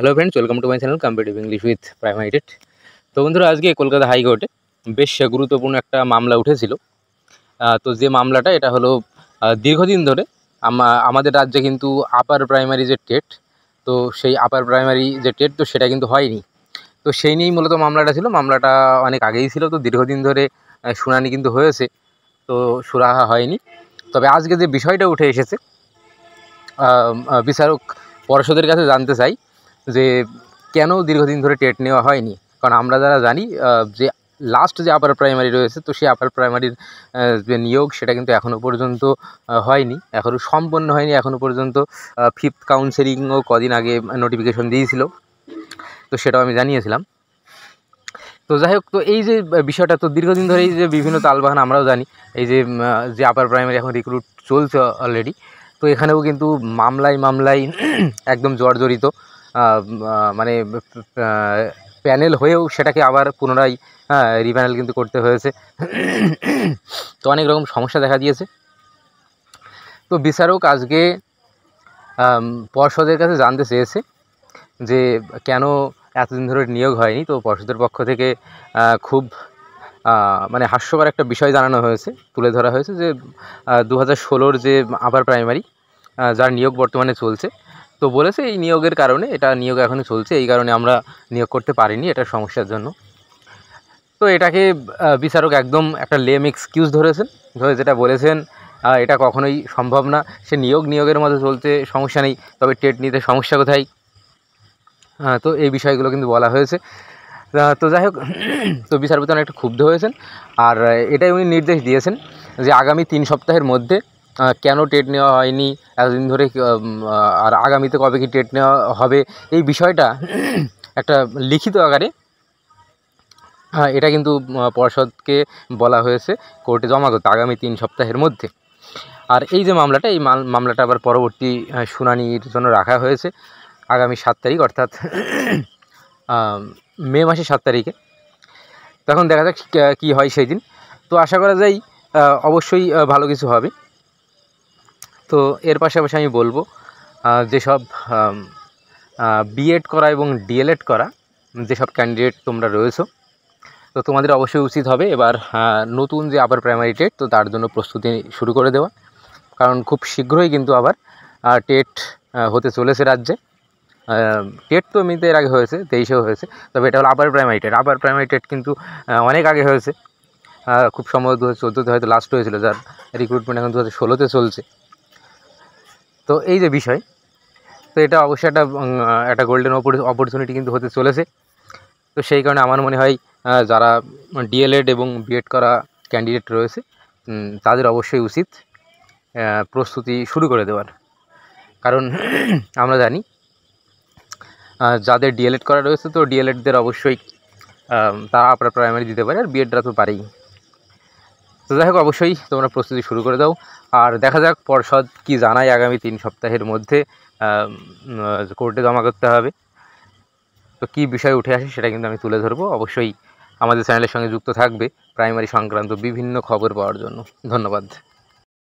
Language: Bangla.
Hello friends, welcome to my channel competitive English with primary TET. তো বন্ধুরা, আজকে কলকাতা হাইকোর্টে বেশ গুরুত্বপূর্ণ একটা মামলা উঠেছিল। তো যে মামলাটা এটা হলো দীর্ঘদিন ধরে আমাদের রাজ্যে কিন্তু আপার প্রাইমারি যে টেট, তো সেই আপার প্রাইমারি যে টেট তো সেটা কিন্তু হয়নি। তো সেই নিয়েই মূলত মামলাটা ছিল। মামলাটা অনেক আগেই ছিল, তো দীর্ঘদিন ধরে শুনানি কিন্তু হয়েছে, তো সুরাহা হয়নি। তবে আজকে যে বিষয়টা উঠে এসেছে, বিচারক পর্ষদের কাছে জানতে চাই যে কেন দীর্ঘদিন ধরে টেট নেওয়া হয়নি। কারণ আমরা যারা জানি যে লাস্ট যে আপার প্রাইমারি রয়েছে, তো সেই আপার প্রাইমারির যে নিয়োগ সেটা কিন্তু এখনও পর্যন্ত হয়নি, এখনও সম্পন্ন হয়নি। এখনও পর্যন্ত ফিফথ কাউন্সেলিংও কদিন আগে নোটিফিকেশন দিয়েছিল, তো সেটাও আমি জানিয়েছিলাম। তো যাই হোক, তো এই যে বিষয়টা, তো দীর্ঘদিন ধরে এই যে বিভিন্ন তালবাহানা আমরাও জানি, এই যে আপার প্রাইমারি এখন রিক্রুট চলছে অলরেডি, তো এখানেও কিন্তু মামলায় একদম জর্জরিত। মানে প্যানেল হয়েও সেটাকে আবার পুনরায় রিপ্যানেল কিন্তু করতে হয়েছে। তো অনেক রকম সমস্যা দেখা দিয়েছে। তো বিচারক আজকে পর্ষদের কাছে জানতে চেয়েছে যে কেন এতদিন ধরে নিয়োগ হয়নি। তো পর্ষদের পক্ষ থেকে খুব মানে হাস্যকর একটা বিষয় জানানো হয়েছে, তুলে ধরা হয়েছে যে 2016 যে আপার প্রাইমারি যার নিয়োগ বর্তমানে চলছে, তো বলেছে এই নিয়োগের কারণে, এটা নিয়োগ এখনও চলছে, এই কারণে আমরা নিয়োগ করতে পারিনি, এটার সমস্যার জন্য। তো এটাকে বিচারক একদম একটা লেম এক্সকিউজ ধরে যেটা বলেছেন, এটা কখনোই সম্ভব না। সে নিয়োগের মধ্যে চলছে, সমস্যা নেই, তবে টেট নিতে সমস্যা কোথায়? তো এই বিষয়গুলো কিন্তু বলা হয়েছে। তো যাই হোক, তো বিচারপতি অনেকটা ক্ষুব্ধ হয়েছেন, আর এটাই উনি নির্দেশ দিয়েছেন যে আগামী 3 সপ্তাহের মধ্যে কেন টেট নেওয়া হয়নি এতদিন ধরে, আর আগামীতে কবে কি টেট নেওয়া হবে, এই বিষয়টা একটা লিখিত আকারে এটা কিন্তু পর্ষদকে বলা হয়েছে কোর্টে জমা করতে আগামী 3 সপ্তাহের মধ্যে। আর এই যে মামলাটা, এই মামলাটা আবার পরবর্তী শুনানির জন্য রাখা হয়েছে আগামী 7 তারিখ, অর্থাৎ মে মাসের 7 তারিখে। তখন দেখা যাক কী হয় সেই দিন। তো আশা করা যায় অবশ্যই ভালো কিছু হবে। তো এর পাশাপাশি আমি বলবো, যেসব বিএড করা এবং ডিএলএড করা যেসব ক্যান্ডিডেট তোমরা রয়েছো, তো তোমাদের অবশ্যই উচিত হবে এবার নতুন যে আপার প্রাইমারি টেট, তো তার জন্য প্রস্তুতি শুরু করে দেওয়া। কারণ খুব শীঘ্রই কিন্তু আবার টেট হতে চলেছে রাজ্যে। টেট তো এমনিতে এর আগে হয়েছে, 23-এও হয়েছে, তবে এটা হলো আপার প্রাইমারি টেট কিন্তু অনেক আগে হয়েছে। খুব সম্ভবত 2014-তে হয়তো লাস্ট হয়েছিল, যার রিক্রুটমেন্ট এখন 2016-তে চলছে। তো এই যে বিষয়, তো এটা অবশ্যই একটা গোল্ডেন অপরচুনিটি কিন্তু হতে চলেছে। তো সেই কারণে আমার মনে হয় যারা ডিএলএড এবং বিএড করা ক্যান্ডিডেট রয়েছে, তাদের অবশ্যই উচিত প্রস্তুতি শুরু করে দেওয়ার। কারণ আমরা জানি যাদের ডিএলএড করা রয়েছে, তো ডিএলএডদের অবশ্যই তারা আপার প্রাইমারি দিতে পারে, আর বিএডরা তো পারেই। তো যাই হোক, অবশ্যই তোমরা প্রস্তুতি শুরু করে দাও, আর দেখা যাক পর্ষদ কি জানায়। আগামী 3 সপ্তাহের মধ্যে কোর্টে জমা করতে হবে। তো কী বিষয় উঠে আসে সেটা কিন্তু আমি তুলে ধরবো। অবশ্যই আমাদের চ্যানেলের সঙ্গে যুক্ত থাকবে প্রাইমারি সংক্রান্ত বিভিন্ন খবর পাওয়ার জন্য। ধন্যবাদ।